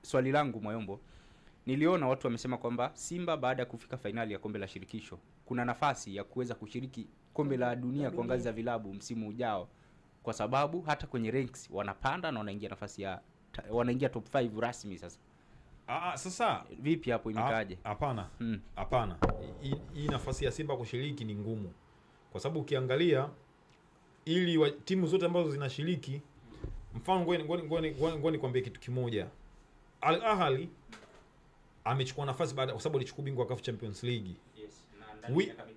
swali langu Moyombo, niliona watu wamesema kwamba Simba baada ya kufika finali ya kombe la shirikisho kuna nafasi ya kuweza kushiriki kombe la dunia kwa ngazi ya vilabu msimu ujao, kwa sababu hata kwenye ranks wanapanda na wanaingia nafasi ya wanaingia top 5 rasmi sasa. Sasa vipi hapo imekaje? Hapana. Hapana. Hii nafasi ya Simba kushiriki ni ngumu. Kwa sababu ukiangalia ili timu zote ambazo zinashiriki, mfano ngoni kwambie kitu kimoja. Al Ahly amechukua nafasi baada kwa sababu alichukua bingwa wa CAF Champions League.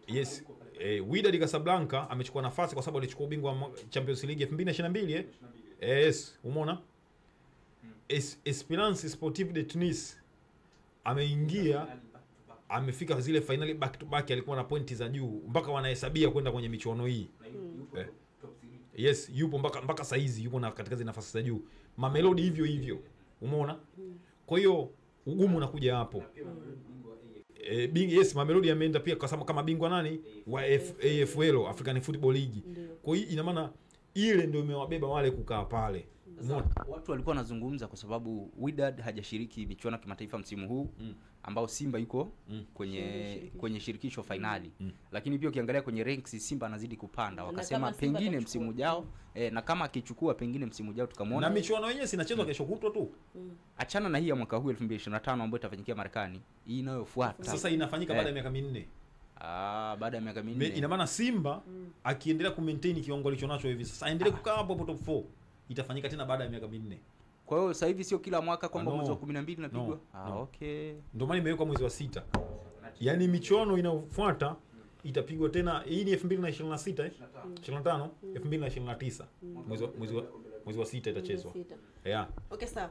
Yes. Wydad Casablanca amechukua nafasi kwa sababu alichukua bingwa wa Champions League 2022 Yes, umeona? Esperance Sportive de Tunis ameingia, amefika zile finali back to back, alikuwa na pointi za juu mpaka wanahesabia kwenda kwenye michuano hii. Yes, yupo mpaka saizi yupo na katika zile nafasi za juu. Mamelodi hivyo, umeona? Kwa hiyo ugumu unakuja hapo. Yes, Mamelodi ameenda pia kwa sababu kama bingwa nani wa AFL, African Football League. Kwa hiyo ina maana ile ndio imewabeba wale kukaa pale. Watu walikuwa wanazungumza kwa sababu Wydad hajashiriki michuano ya kimataifa msimu huu ambao Simba yuko kwenye shirikisho finali. Lakini pia ukiangalia kwenye ranks Simba anazidi kupanda. Wakasema pengine msimu ujao na kama akichukua pengine msimu ujao tukamwona. Na michuano yenyewe sinachezwa kesho kutwa tu. Achana na hii ya mwaka huu 2025 ambayo itafanyikia Marekani. Hii inayofuata. Sasa inafanyika baada ya miaka 4. Baada ya miaka 4. Ina maana Simba akiendelea ku-maintain kiwango alichonacho hivi sasa, aendelee kukaa hapo top 4. Itafanyika tena baada ya miaka 4. Kwa hiyo sasa hivi sio kila mwaka kwamba mwezi wa 12 unapigwa. Okay. Ndio maana imewekwa mwezi wa 6. Yaani michuano inayofuata itapigwa tena, hii ni 2026 25 2029 mwezi wa 6 itachezwa. Okay, sawa.